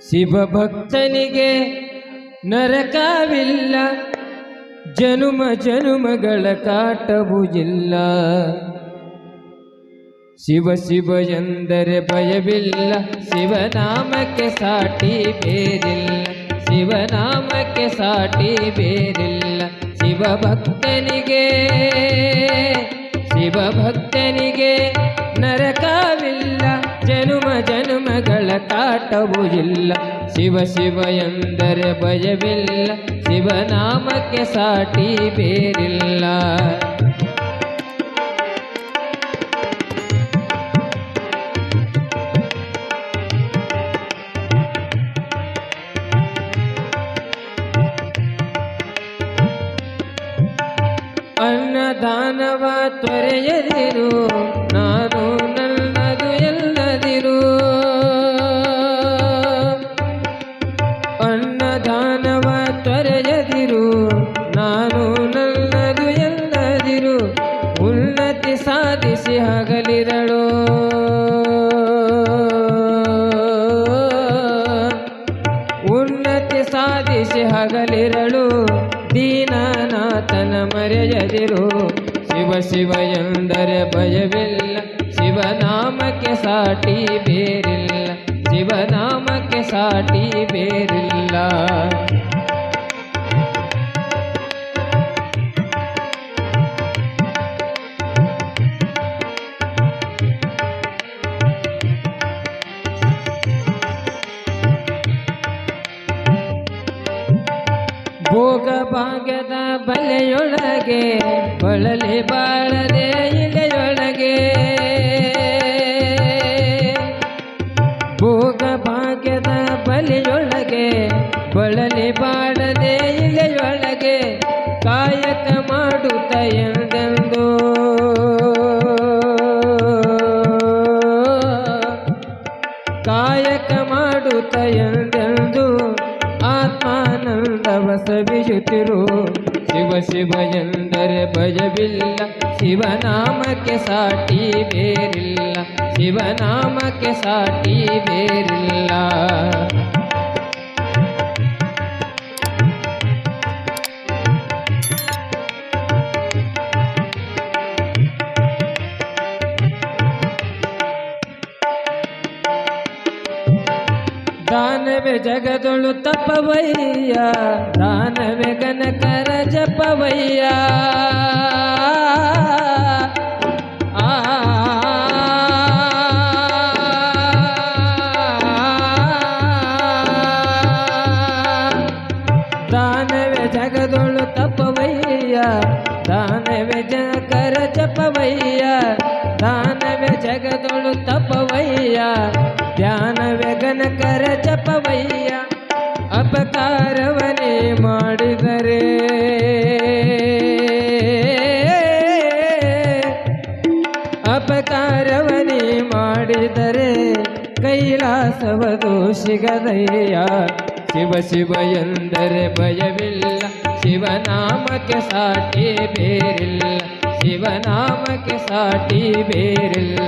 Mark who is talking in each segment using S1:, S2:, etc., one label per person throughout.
S1: ಶಿವಭಕ್ತನಿಗೆ ನರಕವಿಲ್ಲ, ಜನುಮ ಜನುಮಗಳ ಕಾಟವೂ ಇಲ್ಲ. ಶಿವ ಶಿವ ಎಂದರೆ ಭಯವಿಲ್ಲ, ಶಿವನಾಮಕ್ಕೆ ಸಾಟಿ ಬೇರಿಲ್ಲ, ಶಿವನಾಮಕ್ಕೆ ಸಾಟಿ ಬೇರಿಲ್ಲ. ಶಿವಭಕ್ತನಿಗೆ ನರಕವಿಲ್ಲ, ಜನುಮ ಜನುಮಗಳ ಕಾಟವೂ ಇಲ್ಲ. ಶಿವ ಶಿವ ಎಂದರೆ ಭಯವಿಲ್ಲ, ಶಿವನಾಮಕ್ಕೆ ಸಾಟಿ ಬೇರಿಲ್ಲ. ಅನ್ನದಾನವ ತೊರೆಯದಿರು, ನಾನು ನನ್ನದು ಎಲ್ಲದಿರು. ಅನ್ನದಾನವ ತೊರೆಯದಿರು, ನಾನು ನನ್ನದು ಎಲ್ಲದಿರು. ಉನ್ನತಿ ಸಾಧಿಸಿ ಹಗಲಿರಳು, ಉನ್ನತಿ ಸಾಧಿಸಿ ಹಗಲಿರಳು. ದೀನನಾಥನ ಮರೆಯದಿರು, ಶಿವ ಶಿವ ಎಂದರೆ ಭಯವಿಲ್ಲ, ಶಿವನಾಮಕ್ಕೆ ಸಾಟಿ ಬೇರಿಲ್ಲ, ಶಿವನಾಮಕ್ಕೆ ಸಾಟಿ ಬೇರಿಲ್ಲ. ಭೋಗ ಭಾಗ್ಯದ ಬಲೆಯೊಳಗೆ ಬಳಲಿ ಬಾಳದೆ ಇಲೆಯೊಳಗೆ. ಭೋಗ ಭಾಗ್ಯದ ಬಲೆಯೊಳಗೆ ಬಳಲಿ ಬಾಳದೆ ಇಲೆಯೊಳಗೆ. ಕಾಯಕ ಮಾಡುತ್ತ ಎಂದೆಂದು, ಕಾಯಕ ಮಾಡುತ್ತ ಎಂದೆಂದು ಆತ್ಮಾನಂದವ ಸವಿಯುತ್ತಿರು. ಶಿವ ಶಿವ ಎಂದರೆ ಭಯವಿಲ್ಲ, ಶಿವನಾಮಕ್ಕೆ ಸಾಟಿ ಬೇರಿಲ್ಲ, ಶಿವನಾಮಕ್ಕೆ ಸಾಟಿ ಬೇರಿಲ್ಲ. ದಾನವೇ ಜಗದೊಳು ತಪವಯ್ಯ, ದಾನವೇ ಗಣಕರ ಜಪವಯ್ಯ. ದಾನವೇ ಜಗದೊಳು ತಪವಯ್ಯ, ದಾನವೇ ಜನಕರ ಜಪವಯ್ಯ. ದಾನವೇ ಜಗದೊಳು ತಪವಯ್ಯ, ಧ್ಯಾನವೇ ಗಣಕರ ಜಪವಯ್ಯ. ಅಪಕಾರವನೇ ಮಾಡಿದರೆ, ಅಪಕಾರವನೇ ಮಾಡಿದರೆ ಕೈಲಾಸವದು ಸಿಗದಯ್ಯ. ಶಿವ ಶಿವ ಎಂದರೆ ಭಯವಿಲ್ಲ, ಶಿವನಾಮಕ್ಕೆ ಸಾಟಿ ಬೇರಿಲ್ಲ, ಶಿವನಾಮಕ್ಕೆ ಸಾಟಿ ಬೇರಿಲ್ಲ.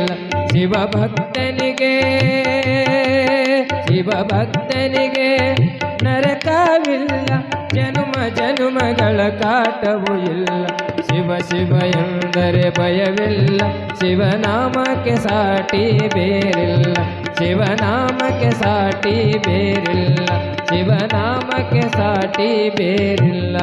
S1: ಶಿವಭಕ್ತನಿಗೆ ನರಕವಿಲ್ಲ, ಜನುಮ ಜನುಮಗಳ ಕಾಟವೂ ಇಲ್ಲ. ಶಿವ ಶಿವ ಎಂದರೆ ಭಯವಿಲ್ಲ, ಶಿವನಾಮಕ್ಕೆ ಸಾಟಿ ಬೇರಿಲ್ಲ, ಶಿವನಾಮಕ್ಕೆ ಸಾಟಿ ಬೇರಿಲ್ಲ, ಶಿವನಾಮಕ್ಕೆ ಸಾಟಿ ಬೇರಿಲ್ಲ.